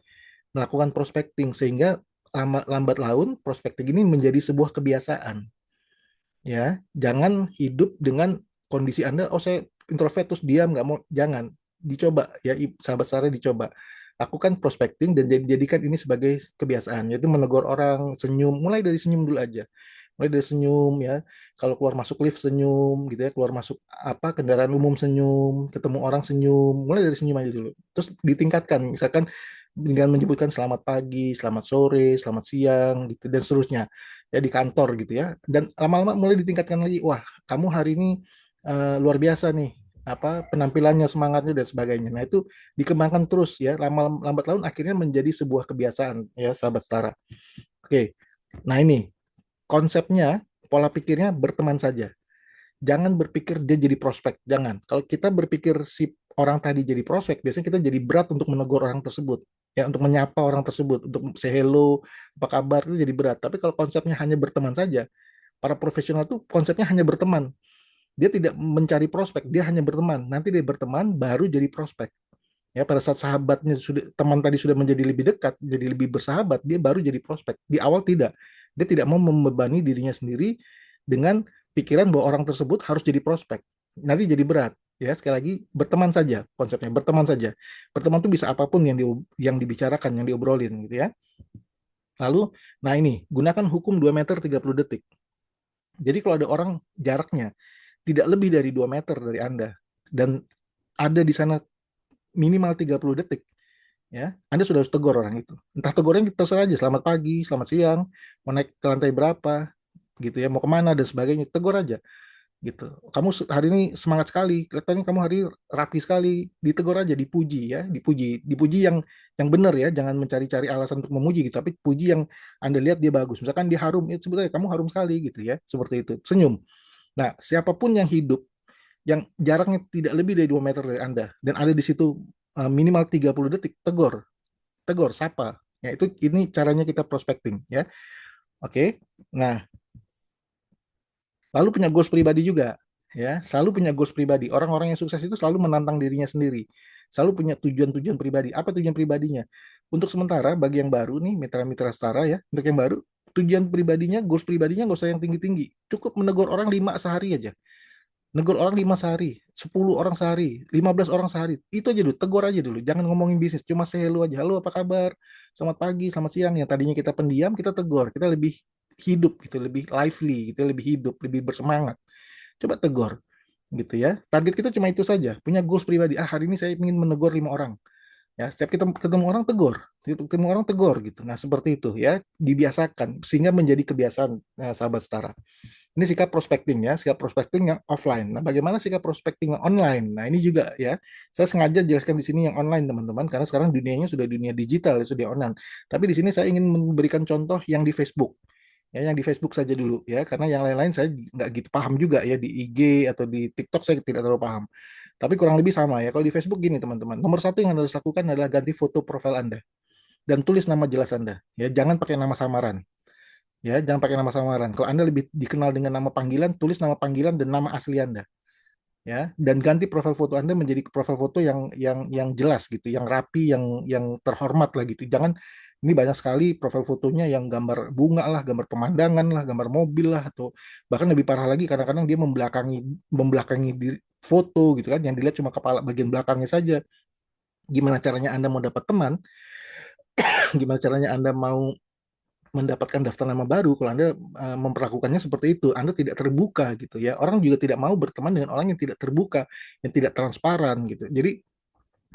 melakukan prospecting sehingga lambat laun prospecting ini menjadi sebuah kebiasaan. Ya, jangan hidup dengan kondisi Anda, oh saya introvert terus diam nggak mau, jangan, dicoba ya sahabat saya, dicoba lakukan prospecting dan jadikan ini sebagai kebiasaan, yaitu menegur orang, senyum, mulai dari senyum dulu aja, mulai dari senyum ya, kalau keluar masuk lift senyum gitu ya, keluar masuk apa kendaraan umum senyum, ketemu orang senyum, mulai dari senyum aja dulu, terus ditingkatkan, misalkan dengan menyebutkan selamat pagi, selamat sore, selamat siang gitu dan seterusnya ya di kantor gitu ya, dan lama-lama mulai ditingkatkan lagi, wah kamu hari ini luar biasa nih apa penampilannya, semangatnya dan sebagainya. Nah itu dikembangkan terus ya, lama lambat laun akhirnya menjadi sebuah kebiasaan ya sahabat setara. Oke, nah ini konsepnya, pola pikirnya berteman saja, jangan berpikir dia jadi prospek, jangan. Kalau kita berpikir si orang tadi jadi prospek, biasanya kita jadi berat untuk menegur orang tersebut, ya untuk menyapa orang tersebut, untuk say hello, apa kabar, itu jadi berat. Tapi kalau konsepnya hanya berteman saja, Para profesional tuh konsepnya hanya berteman. Dia tidak mencari prospek, dia hanya berteman. Nanti dia berteman baru jadi prospek. Ya, pada saat sahabatnya sudah teman tadi sudah menjadi lebih dekat, jadi lebih bersahabat, dia baru jadi prospek. Di awal tidak. Dia tidak mau membebani dirinya sendiri dengan pikiran bahwa orang tersebut harus jadi prospek. Nanti jadi berat. Ya, sekali lagi berteman saja konsepnya, berteman saja. Berteman itu bisa apapun yang dibicarakan, yang diobrolin gitu ya. Lalu, nah ini, gunakan hukum 2 meter 30 detik. Jadi kalau ada orang jaraknya tidak lebih dari 2 meter dari Anda dan ada di sana minimal 30 detik, ya, Anda sudah harus tegur orang itu. Entah tegurnya terserah aja, selamat pagi, selamat siang, mau naik ke lantai berapa, gitu ya, mau kemana dan sebagainya, tegur aja, gitu. Kamu hari ini semangat sekali, kelihatannya kamu hari ini rapi sekali, ditegur aja, dipuji ya, dipuji yang benar ya, jangan mencari-cari alasan untuk memuji gitu, tapi puji yang Anda lihat dia bagus. Misalkan dia harum, itu sebetulnya kamu harum sekali gitu ya, seperti itu. Senyum. Nah, siapapun yang hidup yang jaraknya tidak lebih dari 2 meter dari Anda dan ada di situ minimal 30 detik, tegur, tegur, sapa. Ya, itu ini caranya kita prospecting ya. Oke. Nah, lalu punya goals pribadi juga ya. Selalu punya goals pribadi. Orang-orang yang sukses itu selalu menantang dirinya sendiri. Selalu punya tujuan-tujuan pribadi. Apa tujuan pribadinya? Untuk sementara bagi yang baru nih, mitra-mitra setara ya, untuk yang baru, tujuan pribadinya, goals pribadinya nggak usah yang tinggi-tinggi. Cukup menegur orang 5 sehari aja. Negur orang 5 sehari, 10 orang sehari, 15 orang sehari. Itu aja dulu, tegur aja dulu. Jangan ngomongin bisnis, cuma say hello aja. Halo, apa kabar? Selamat pagi, selamat siang. Yang tadinya kita pendiam, kita tegur. Kita lebih hidup gitu, lebih lively gitu, lebih hidup, lebih bersemangat. Coba tegur gitu ya. Target kita cuma itu saja. Punya goals pribadi. Ah, hari ini saya ingin menegur 5 orang. Ya, setiap kita ketemu orang tegur, ketemu orang tegur gitu. Nah, seperti itu ya, dibiasakan sehingga menjadi kebiasaan sahabat setara. Ini sikap prospecting ya, sikap prospecting yang offline. Nah, bagaimana sikap prospecting yang online? Nah, ini juga ya, saya sengaja jelaskan di sini yang online teman-teman, karena sekarang dunianya sudah dunia digital, ya, sudah online. Tapi di sini saya ingin memberikan contoh yang di Facebook. Ya, yang di Facebook saja dulu ya, karena yang lain-lain saya nggak gitu paham juga ya di IG atau di TikTok saya tidak terlalu paham. Tapi kurang lebih sama ya. Kalau di Facebook gini teman-teman, nomor satu yang harus lakukan adalah ganti foto profil Anda dan tulis nama jelas Anda. Ya, jangan pakai nama samaran. Ya, jangan pakai nama samaran. Kalau Anda lebih dikenal dengan nama panggilan, tulis nama panggilan dan nama asli Anda. Ya, dan ganti profil foto Anda menjadi profil foto yang jelas gitu, yang rapi, yang terhormat lah gitu. Jangan ini banyak sekali profil fotonya yang gambar bunga lah, gambar pemandangan lah, gambar mobil lah atau bahkan lebih parah lagi kadang-kadang dia membelakangi diri foto gitu kan, yang dilihat cuma kepala bagian belakangnya saja. Gimana caranya Anda mau dapat teman? Gimana caranya Anda mau mendapatkan daftar nama baru kalau Anda memperlakukannya seperti itu, Anda tidak terbuka gitu ya. Orang juga tidak mau berteman dengan orang yang tidak terbuka, yang tidak transparan gitu. Jadi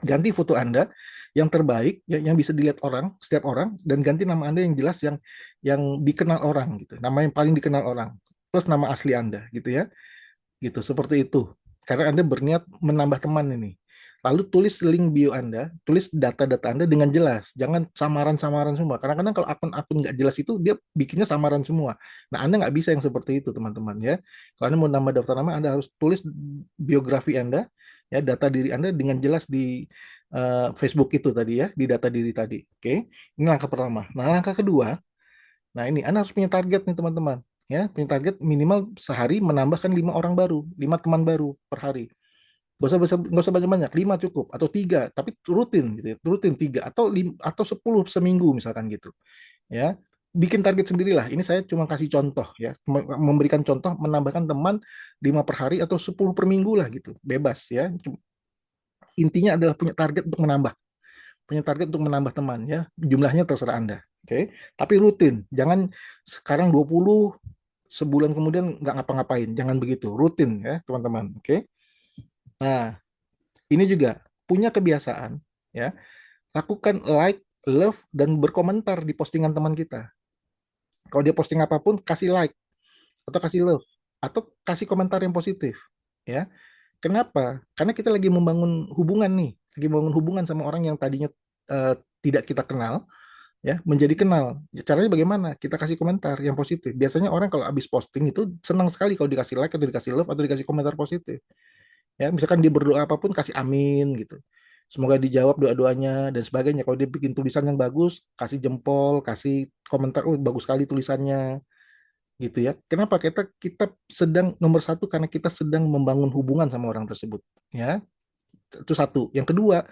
ganti foto Anda yang terbaik, yang bisa dilihat orang, setiap orang, dan ganti nama Anda yang jelas, yang dikenal orang gitu, nama yang paling dikenal orang, plus nama asli Anda gitu ya gitu seperti itu karena Anda berniat menambah teman ini. Lalu tulis link bio Anda, tulis data-data Anda dengan jelas, jangan samaran-samaran semua. Karena kadang kalau akun-akun nggak jelas itu dia bikinnya samaran semua. Nah, Anda nggak bisa yang seperti itu, teman-teman ya. Kalau Anda mau nambah daftar nama, Anda harus tulis biografi Anda, ya data diri Anda dengan jelas di Facebook itu tadi ya, di data diri tadi. Oke, ini langkah pertama. Nah, langkah kedua, nah ini Anda harus punya target nih teman-teman. Ya, punya target minimal sehari menambahkan 5 orang baru, 5 teman baru per hari. Gak usah banyak-banyak, 5 cukup atau 3, tapi rutin gitu ya, rutin 3 atau 10 seminggu misalkan gitu. Ya, bikin target sendirilah. Ini saya cuma kasih contoh ya, memberikan contoh menambahkan teman 5 per hari atau 10 per minggu lah gitu, bebas ya. Intinya adalah punya target untuk menambah, teman ya, jumlahnya terserah Anda. Oke, tapi rutin, jangan sekarang 20 sebulan kemudian nggak ngapa-ngapain, jangan begitu, rutin ya teman-teman. Oke, nah ini juga punya kebiasaan ya, lakukan like, love, dan berkomentar di postingan teman kita. Kalau dia posting apapun, kasih like atau kasih love atau kasih komentar yang positif ya. Kenapa? Karena kita lagi membangun hubungan nih, lagi membangun hubungan sama orang yang tadinya eh, tidak kita kenal ya, menjadi kenal. Caranya bagaimana? Kita kasih komentar yang positif. Biasanya orang kalau habis posting itu senang sekali kalau dikasih like atau dikasih love atau dikasih komentar positif. Ya, misalkan dia berdoa apapun kasih amin gitu. Semoga dijawab doa-doanya dan sebagainya. Kalau dia bikin tulisan yang bagus, kasih jempol, kasih komentar, oh bagus sekali tulisannya. gitu ya. Kenapa? Kita sedang nomor satu karena kita sedang membangun hubungan sama orang tersebut, ya. Itu satu. Yang kedua,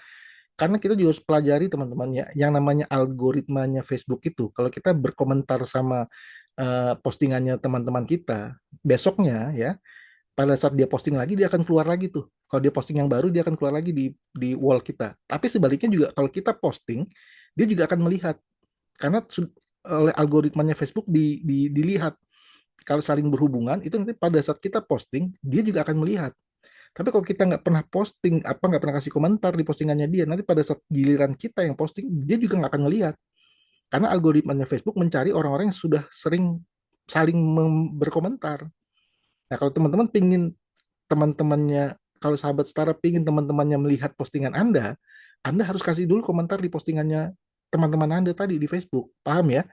karena kita juga harus pelajari teman-teman ya, yang namanya algoritmanya Facebook itu, kalau kita berkomentar sama postingannya teman-teman kita, besoknya ya, pada saat dia posting lagi, dia akan keluar lagi tuh. Kalau dia posting yang baru, dia akan keluar lagi di wall kita. Tapi sebaliknya juga, kalau kita posting, dia juga akan melihat. Karena oleh algoritmanya Facebook dilihat. Kalau saling berhubungan, itu nanti pada saat kita posting, dia juga akan melihat. Tapi kalau kita nggak pernah posting, nggak pernah kasih komentar di postingannya dia, nanti pada saat giliran kita yang posting, dia juga nggak akan ngelihat. Karena algoritmanya Facebook mencari orang-orang yang sudah sering saling berkomentar. Nah, kalau teman-teman pingin teman-temannya, kalau sahabat setara pingin teman-temannya melihat postingan Anda harus kasih dulu komentar di postingannya teman-teman Anda tadi di Facebook. Paham ya?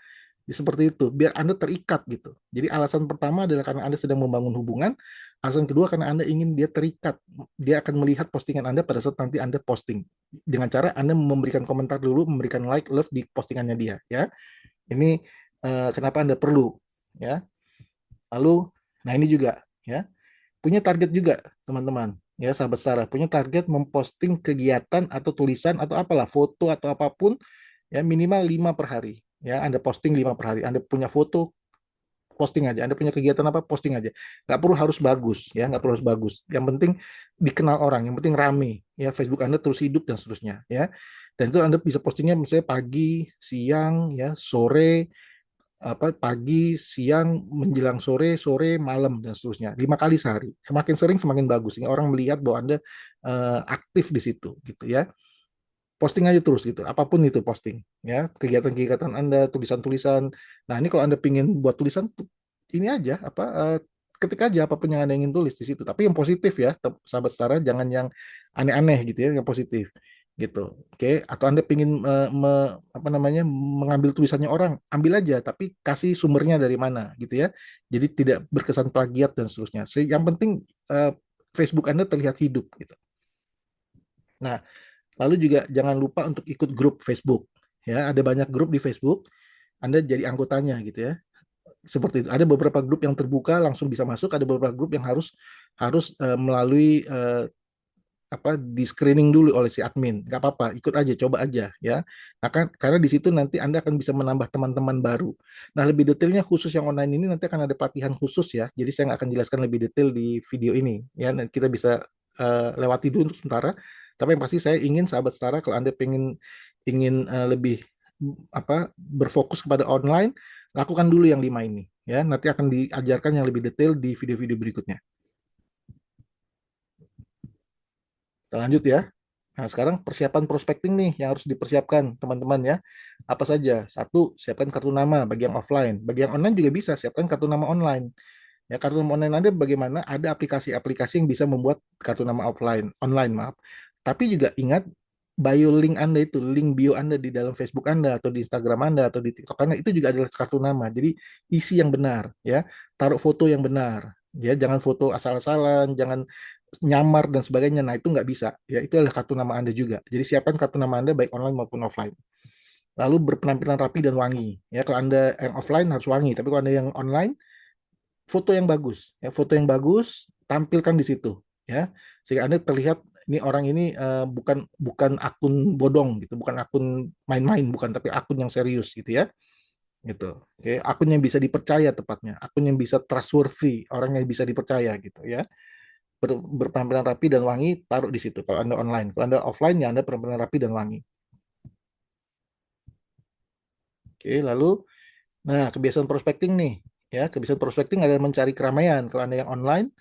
Ya, seperti itu, biar Anda terikat gitu. Jadi alasan pertama adalah karena Anda sedang membangun hubungan, alasan kedua karena Anda ingin dia terikat. Dia akan melihat postingan Anda pada saat nanti Anda posting. Dengan cara Anda memberikan komentar dulu, memberikan like, love di postingannya dia, ya. Ini kenapa Anda perlu, ya. Lalu, nah ini juga, ya, punya target juga, teman-teman. Ya, sahabat Sarah, punya target memposting kegiatan atau tulisan atau apalah, foto atau apapun, ya minimal 5 per hari. Ya, Anda posting 5 per hari. Anda punya foto, posting aja. Anda punya kegiatan apa, posting aja. Nggak perlu harus bagus, ya, nggak perlu harus bagus. Yang penting dikenal orang, yang penting rame. Ya, Facebook Anda terus hidup dan seterusnya. Ya, dan itu Anda bisa postingnya misalnya pagi, siang, ya, sore, pagi, siang, menjelang sore, sore, malam dan seterusnya. 5 kali sehari. Semakin sering semakin bagus. Sehingga orang melihat bahwa Anda aktif di situ, gitu ya. Posting aja terus gitu, apapun itu posting, ya, kegiatan-kegiatan Anda, tulisan-tulisan. Nah, ini kalau Anda pingin buat tulisan, ini aja ketik aja apapun yang Anda ingin tulis di situ. Tapi yang positif ya, sahabat setara, jangan yang aneh-aneh gitu ya, yang positif gitu. Oke, atau Anda pingin apa namanya, mengambil tulisannya orang, ambil aja, tapi kasih sumbernya dari mana gitu ya. Jadi tidak berkesan plagiat dan seterusnya. Yang penting Facebook Anda terlihat hidup gitu. Nah, lalu juga jangan lupa untuk ikut grup Facebook. Ya, ada banyak grup di Facebook. Anda jadi anggotanya gitu ya. Seperti itu. Ada beberapa grup yang terbuka langsung bisa masuk, ada beberapa grup yang harus harus melalui di screening dulu oleh si admin. Nggak apa-apa, ikut aja, coba aja ya. Nah, karena di situ nanti Anda akan bisa menambah teman-teman baru. Nah, lebih detailnya khusus yang online ini nanti akan ada pelatihan khusus ya. Jadi saya nggak akan jelaskan lebih detail di video ini ya. Nanti kita bisa lewati dulu untuk sementara. Tapi yang pasti saya ingin sahabat setara, kalau Anda pengen ingin lebih berfokus kepada online, lakukan dulu yang 5 ini ya. Nanti akan diajarkan yang lebih detail di video-video berikutnya. Kita lanjut ya. Nah, sekarang persiapan prospecting nih yang harus dipersiapkan teman-teman ya. Apa saja? Satu, siapkan kartu nama bagi yang offline. Bagi yang online juga bisa, siapkan kartu nama online. Ya, kartu nama online Anda bagaimana? Ada aplikasi-aplikasi yang bisa membuat kartu nama online, maaf. Tapi juga ingat, bio link Anda itu, link bio Anda di dalam Facebook Anda atau di Instagram Anda atau di TikTok Anda itu juga adalah kartu nama. Jadi isi yang benar ya, taruh foto yang benar. Ya, jangan foto asal-asalan, jangan nyamar dan sebagainya. Nah, itu nggak bisa. Ya, itu adalah kartu nama Anda juga. Jadi siapkan kartu nama Anda baik online maupun offline. Lalu berpenampilan rapi dan wangi. Ya, kalau Anda yang offline harus wangi, tapi kalau Anda yang online, foto yang bagus. Ya, foto yang bagus tampilkan di situ. Ya, sehingga Anda terlihat ini orang ini bukan bukan akun bodong gitu, bukan akun main-main, bukan, tapi akun yang serius gitu ya. Gitu. Oke, akun yang bisa dipercaya tepatnya, akun yang bisa trustworthy, orang yang bisa dipercaya gitu ya. Berpenampilan rapi dan wangi, taruh di situ kalau Anda online. Kalau Anda offline, ya Anda berpenampilan rapi dan wangi. Oke, lalu, nah, kebiasaan prospecting nih. Ya, kebiasaan prospecting adalah mencari keramaian. Kalau Anda yang online,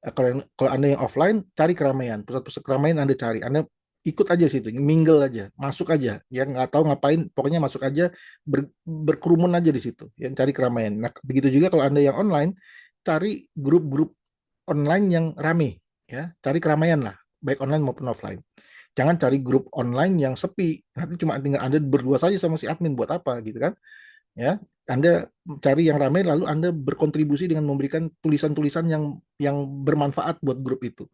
kalau Anda yang offline, cari keramaian. Pusat-pusat keramaian Anda cari. Anda ikut aja situ, mingle aja, masuk aja. Ya, nggak tahu ngapain, pokoknya masuk aja, berkerumun aja di situ. Yang cari keramaian. Nah, begitu juga kalau Anda yang online, cari grup-grup online yang rame. Ya, cari keramaian lah, baik online maupun offline. Jangan cari grup online yang sepi. Nanti cuma tinggal Anda berdua saja sama si admin, buat apa gitu kan? Ya, Anda cari yang ramai, lalu Anda berkontribusi dengan memberikan tulisan-tulisan yang bermanfaat buat grup itu.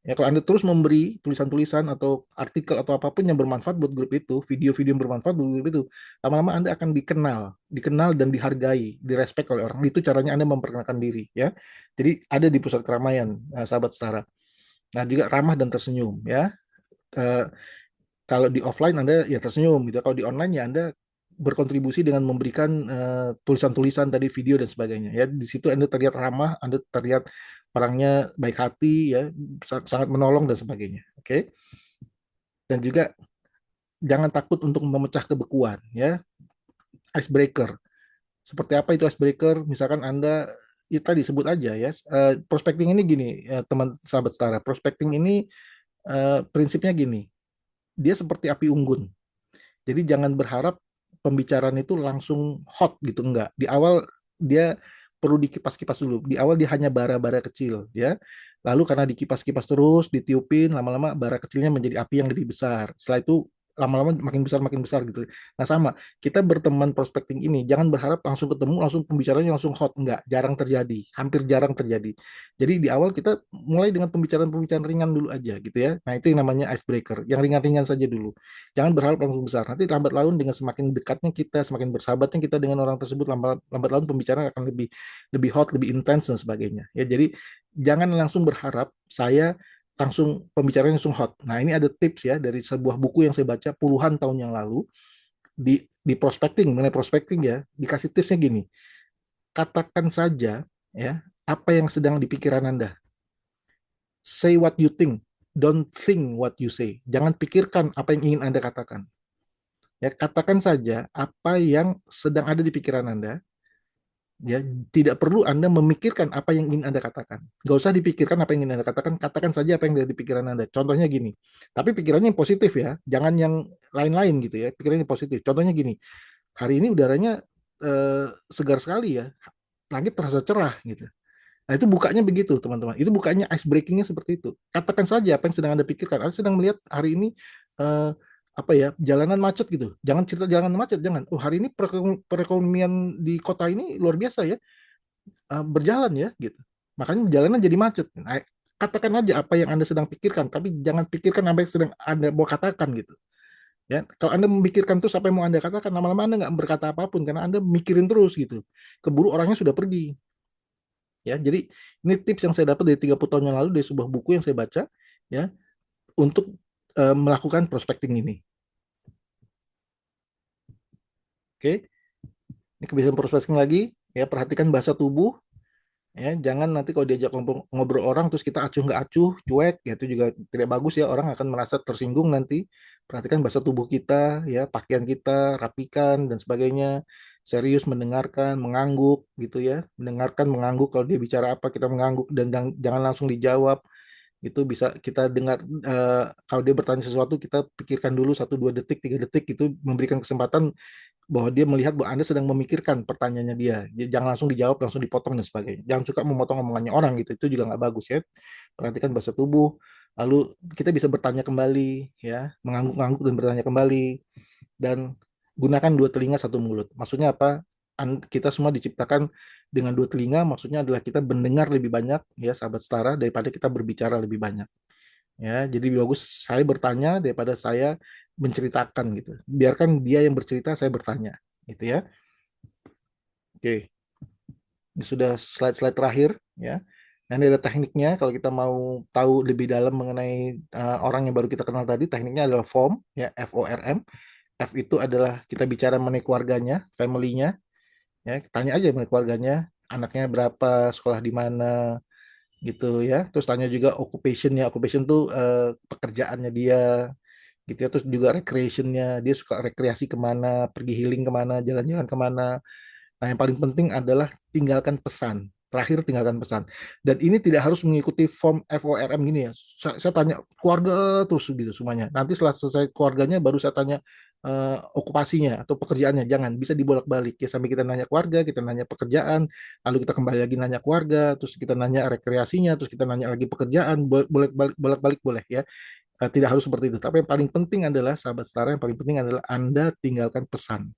Ya, kalau Anda terus memberi tulisan-tulisan atau artikel atau apapun yang bermanfaat buat grup itu, video-video yang bermanfaat buat grup itu, lama-lama Anda akan dikenal dan dihargai, direspek oleh orang. Itu caranya Anda memperkenalkan diri, ya. Jadi ada di pusat keramaian, sahabat setara. Nah, juga ramah dan tersenyum, ya. Eh, Kalau di offline Anda ya tersenyum gitu. Kalau di online ya Anda berkontribusi dengan memberikan tulisan-tulisan tadi, video dan sebagainya. Ya, di situ Anda terlihat ramah, Anda terlihat orangnya baik hati, ya, sangat menolong dan sebagainya. Oke. Dan juga jangan takut untuk memecah kebekuan, ya. Icebreaker. Seperti apa itu icebreaker? Misalkan Anda ya tadi sebut aja ya, prospecting ini gini, teman sahabat setara. Prospecting ini prinsipnya gini, dia seperti api unggun. Jadi jangan berharap pembicaraan itu langsung hot gitu, enggak. Di awal dia perlu dikipas-kipas dulu. Di awal dia hanya bara-bara kecil, ya. Lalu karena dikipas-kipas terus, ditiupin, lama-lama bara kecilnya menjadi api yang lebih besar. Setelah itu lama-lama makin besar gitu. Nah, sama, kita berteman prospecting ini jangan berharap langsung ketemu, langsung pembicaranya langsung hot, enggak, jarang terjadi, hampir jarang terjadi. Jadi di awal kita mulai dengan pembicaraan-pembicaraan ringan dulu aja gitu ya. Nah, itu yang namanya icebreaker, yang ringan-ringan saja dulu. Jangan berharap langsung besar. Nanti lambat laun dengan semakin dekatnya kita, semakin bersahabatnya kita dengan orang tersebut, lambat laun pembicaraan akan lebih lebih hot, lebih intens dan sebagainya. Ya, jadi jangan langsung berharap saya langsung pembicaranya langsung hot. Nah, ini ada tips ya dari sebuah buku yang saya baca puluhan tahun yang lalu di prospecting, mengenai prospecting ya, dikasih tipsnya gini. Katakan saja ya apa yang sedang di pikiran Anda. Say what you think. Don't think what you say. Jangan pikirkan apa yang ingin Anda katakan. Ya, katakan saja apa yang sedang ada di pikiran Anda. Ya, tidak perlu Anda memikirkan apa yang ingin Anda katakan. Gak usah dipikirkan apa yang ingin Anda katakan. Katakan saja apa yang ada di pikiran Anda. Contohnya gini. Tapi pikirannya yang positif ya. Jangan yang lain-lain gitu ya. Pikirannya positif. Contohnya gini. Hari ini udaranya segar sekali ya. Langit terasa cerah gitu. Nah, itu bukanya begitu, teman-teman. Itu bukanya ice breakingnya seperti itu. Katakan saja apa yang sedang Anda pikirkan. Anda sedang melihat hari ini eh, apa ya, jalanan macet gitu. Jangan cerita jalanan macet, jangan. Oh, hari ini perekonomian di kota ini luar biasa ya, berjalan ya gitu. Makanya jalanan jadi macet. Nah, katakan aja apa yang Anda sedang pikirkan, tapi jangan pikirkan apa yang sedang Anda mau katakan gitu. Ya, kalau Anda memikirkan terus apa yang mau Anda katakan, lama-lama Anda nggak berkata apapun karena Anda mikirin terus gitu. Keburu orangnya sudah pergi. Ya, jadi ini tips yang saya dapat dari 30 tahun yang lalu dari sebuah buku yang saya baca ya untuk melakukan prospecting ini. Oke, ini kebiasaan prospecting lagi ya, perhatikan bahasa tubuh ya, jangan nanti kalau diajak ngobrol, ngobrol orang terus kita acuh nggak acuh, cuek ya, itu juga tidak bagus ya, orang akan merasa tersinggung nanti. Perhatikan bahasa tubuh kita ya, pakaian kita, rapikan dan sebagainya. Serius mendengarkan, mengangguk gitu ya. Mendengarkan, mengangguk, kalau dia bicara apa kita mengangguk dan jangan langsung dijawab. Itu bisa kita dengar, kalau dia bertanya sesuatu kita pikirkan dulu 1 2 detik 3 detik, itu memberikan kesempatan bahwa dia melihat bahwa Anda sedang memikirkan pertanyaannya dia. Jangan langsung dijawab, langsung dipotong dan sebagainya. Jangan suka memotong omongannya orang gitu, itu juga nggak bagus ya. Perhatikan bahasa tubuh, lalu kita bisa bertanya kembali ya, mengangguk-angguk dan bertanya kembali, dan gunakan 2 telinga 1 mulut. Maksudnya apa? Kita semua diciptakan dengan 2 telinga, maksudnya adalah kita mendengar lebih banyak ya, sahabat setara, daripada kita berbicara lebih banyak. Ya, jadi bagus saya bertanya daripada saya menceritakan gitu. Biarkan dia yang bercerita, saya bertanya, gitu ya. Oke, ini sudah slide-slide terakhir ya. Nah, ini ada tekniknya kalau kita mau tahu lebih dalam mengenai orang yang baru kita kenal tadi. Tekniknya adalah FORM ya, FORM. F itu adalah kita bicara mengenai keluarganya, family-nya ya. Tanya aja mengenai keluarganya, anaknya berapa, sekolah di mana gitu ya. Terus tanya juga occupation-nya. Occupation tuh pekerjaannya dia gitu ya. Terus juga recreationnya, dia suka rekreasi kemana, pergi healing kemana, jalan-jalan kemana. Nah, yang paling penting adalah tinggalkan pesan. Terakhir, tinggalkan pesan. Dan ini tidak harus mengikuti form FORM gini ya. Saya tanya keluarga terus gitu semuanya. Nanti setelah selesai keluarganya baru saya tanya okupasinya atau pekerjaannya. Jangan, bisa dibolak-balik ya, sampai kita nanya keluarga, kita nanya pekerjaan, lalu kita kembali lagi nanya keluarga, terus kita nanya rekreasinya, terus kita nanya lagi pekerjaan, bolak-balik boleh ya. Tidak harus seperti itu. Tapi yang paling penting adalah, sahabat setara, yang paling penting adalah Anda tinggalkan pesan.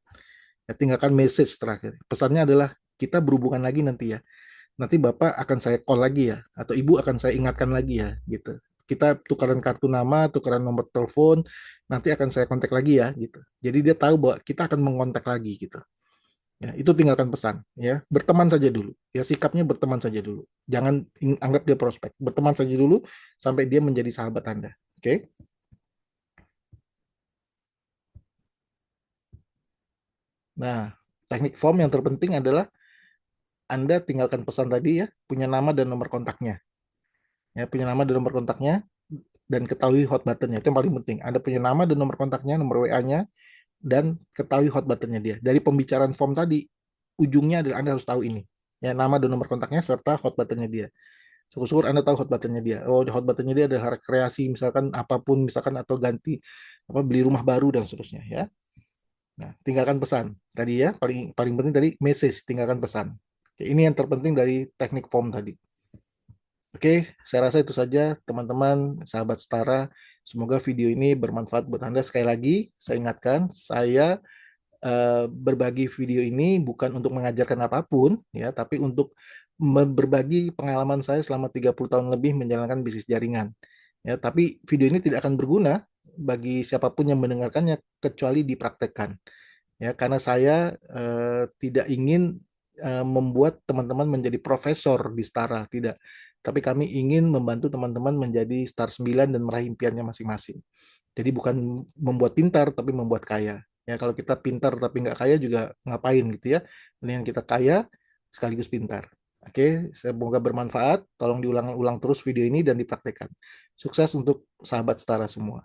Ya, tinggalkan message terakhir. Pesannya adalah kita berhubungan lagi nanti ya. Nanti Bapak akan saya call lagi ya, atau Ibu akan saya ingatkan lagi ya, gitu. kita tukaran kartu nama, tukaran nomor telepon, nanti akan saya kontak lagi ya gitu. Jadi dia tahu bahwa kita akan mengontak lagi gitu. Ya, itu tinggalkan pesan ya. Berteman saja dulu. Ya sikapnya berteman saja dulu. Jangan anggap dia prospek. Berteman saja dulu sampai dia menjadi sahabat Anda. Oke? Nah, teknik form yang terpenting adalah Anda tinggalkan pesan tadi ya, punya nama dan nomor kontaknya. Ya, punya nama dan nomor kontaknya dan ketahui hot buttonnya. Itu yang paling penting. Anda punya nama dan nomor kontaknya, nomor WA-nya, dan ketahui hot buttonnya dia. Dari pembicaraan form tadi, ujungnya adalah Anda harus tahu ini. Ya, nama dan nomor kontaknya serta hot buttonnya dia. Syukur-syukur Anda tahu hot buttonnya dia. Oh, hot buttonnya dia adalah rekreasi, misalkan apapun, misalkan atau ganti apa beli rumah baru dan seterusnya ya. Nah, tinggalkan pesan. Tadi ya, paling paling penting tadi message, tinggalkan pesan. Oke, ini yang terpenting dari teknik form tadi. Oke, saya rasa itu saja teman-teman, sahabat setara. Semoga video ini bermanfaat buat Anda. Sekali lagi, saya ingatkan, saya berbagi video ini bukan untuk mengajarkan apapun, ya, tapi untuk berbagi pengalaman saya selama 30 tahun lebih menjalankan bisnis jaringan. Ya, tapi video ini tidak akan berguna bagi siapapun yang mendengarkannya kecuali dipraktekkan. Ya, karena saya tidak ingin membuat teman-teman menjadi profesor di Setara, tidak. Tapi kami ingin membantu teman-teman menjadi Star 9 dan meraih impiannya masing-masing. Jadi bukan membuat pintar, tapi membuat kaya. Ya, kalau kita pintar tapi nggak kaya juga ngapain gitu ya. Mendingan kita kaya sekaligus pintar. Oke, semoga bermanfaat. Tolong diulang-ulang terus video ini dan dipraktekkan. Sukses untuk sahabat Setara semua.